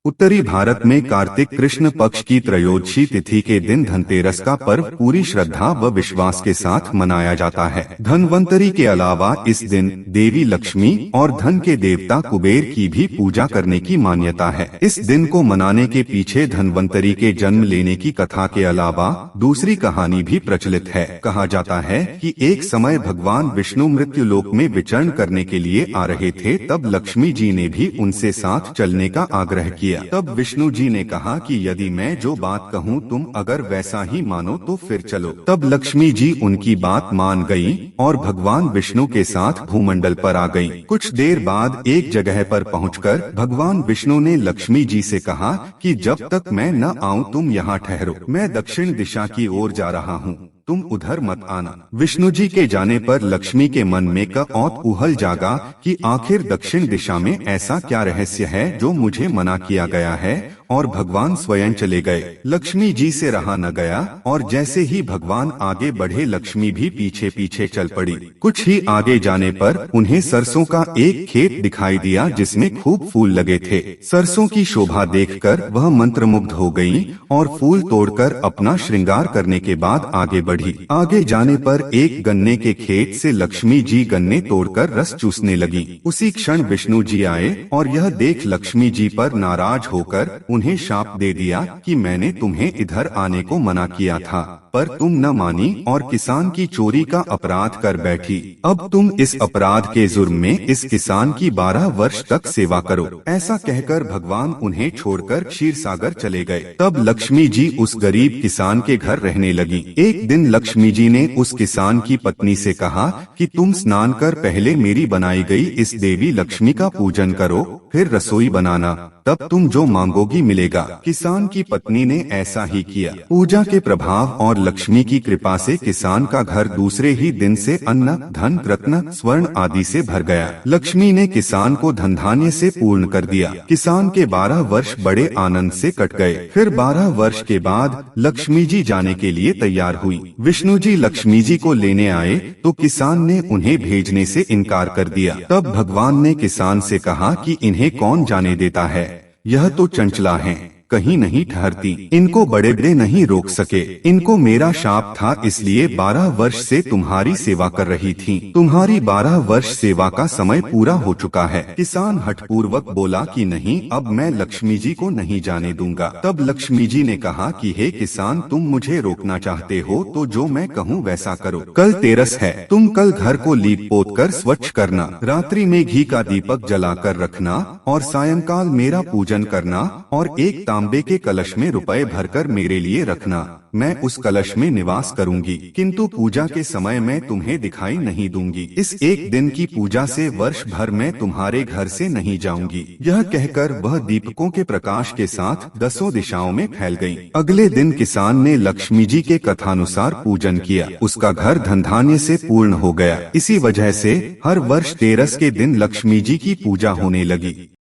उत्तरी भारत में कार्तिक कृष्ण पक्ष की त्रयोदशी तिथि के दिन धनतेरस का पर्व पूरी श्रद्धा व विश्वास के साथ मनाया जाता है। धनवंतरी के अलावा इस दिन देवी लक्ष्मी और धन के देवता कुबेर की भी पूजा करने की मान्यता है। इस दिन को मनाने के पीछे धनवंतरी के जन्म लेने की कथा के अलावा दूसरी कहानी भी प्रचलित है। कहा जाता है कि एक समय भगवान विष्णु मृत्युलोक में विचरण करने के लिए आ रहे थे, तब लक्ष्मी जी ने भी उनसे साथ चलने का आग्रह किया। तब विष्णु जी ने कहा कि यदि मैं जो बात कहूँ तुम अगर वैसा ही मानो तो फिर चलो। तब लक्ष्मी जी उनकी बात मान गयी और भगवान विष्णु के साथ भूमंडल पर आ गयीं। कुछ देर बाद एक जगह पर पहुंचकर भगवान विष्णु ने लक्ष्मी जी से कहा कि जब तक मैं न आऊं तुम यहाँ ठहरो, मैं दक्षिण दिशा की ओर जा रहा हूँ, तुम उधर मत आना। विष्णु जी के जाने पर लक्ष्मी के मन में कौतूहल जागा कि आखिर दक्षिण दिशा में ऐसा क्या रहस्य है जो मुझे मना किया गया है, और भगवान स्वयं चले गए। लक्ष्मी जी से रहा न गया और जैसे ही भगवान आगे बढ़े लक्ष्मी भी पीछे पीछे चल पड़ी। कुछ ही आगे जाने पर उन्हें सरसों का एक खेत दिखाई दिया जिसमें खूब फूल लगे थे। सरसों की शोभा देखकर वह मंत्रमुग्ध हो गईं और फूल तोड़कर अपना श्रृंगार करने के बाद आगे बढ़ी। आगे जाने पर एक गन्ने के खेत से लक्ष्मी जी गन्ने तोड़कर रस चूसने लगी। उसी क्षण विष्णु जी आए और यह देख लक्ष्मी जी पर नाराज होकर उन्हें शाप दे दिया कि मैंने तुम्हें इधर आने को मना किया था, पर तुम न मानी और किसान की चोरी का अपराध कर बैठी। अब तुम इस अपराध के जुर्म में इस किसान की 12 वर्ष तक सेवा करो। ऐसा कहकर भगवान उन्हें छोड़कर क्षीर सागर चले गए। तब लक्ष्मी जी उस गरीब किसान के घर रहने लगी। एक दिन लक्ष्मी जी ने उस किसान की पत्नी से कहा कि तुम स्नान कर पहले मेरी बनाई गई इस देवी लक्ष्मी का पूजन करो, फिर रसोई बनाना, तब तुम जो मांगोगी मिलेगा। किसान की पत्नी ने ऐसा ही किया। पूजा के प्रभाव और लक्ष्मी की कृपा से किसान का घर दूसरे ही दिन से अन्न, धन, रत्न, स्वर्ण आदि से भर गया। लक्ष्मी ने किसान को धन धान्य से पूर्ण कर दिया। किसान के 12 वर्ष बड़े आनंद से कट गए। फिर 12 वर्ष के बाद लक्ष्मी जी जाने के लिए तैयार हुई। विष्णु जी लक्ष्मी जी को लेने आए तो किसान ने उन्हें भेजने से इनकार कर दिया। तब भगवान ने किसान से कहा कि इन्हें कौन जाने देता है, यह तो चंचला हैं, कहीं नहीं ठहरती, इनको बड़े बड़े नहीं रोक सके। इनको मेरा शाप था, इसलिए 12 वर्ष से तुम्हारी सेवा कर रही थी। तुम्हारी 12 वर्ष सेवा का समय पूरा हो चुका है। किसान हठपूर्वक बोला कि नहीं, अब मैं लक्ष्मी जी को नहीं जाने दूंगा। तब लक्ष्मी जी ने कहा कि हे किसान, तुम मुझे रोकना चाहते हो तो जो मैं कहूँ वैसा करो। कल तेरस है, तुम कल घर को लीप पोत कर स्वच्छ करना, रात्रि में घी का दीपक जलाकर रखना और सायंकाल मेरा पूजन करना और एक तांबे के कलश में रुपए भरकर मेरे लिए रखना। मैं उस कलश में निवास करूंगी, किंतु पूजा के समय मैं तुम्हें दिखाई नहीं दूंगी। इस एक दिन की पूजा से वर्ष भर मैं तुम्हारे घर से नहीं जाऊंगी। यह कहकर वह दीपकों के प्रकाश के साथ 10 दिशाओं में फैल गई। अगले दिन किसान ने लक्ष्मी जी के कथानुसार पूजन किया। उसका घर धन धान्य से पूर्ण हो गया। इसी वजह से हर वर्ष तेरस के दिन लक्ष्मी जी की पूजा होने लगी।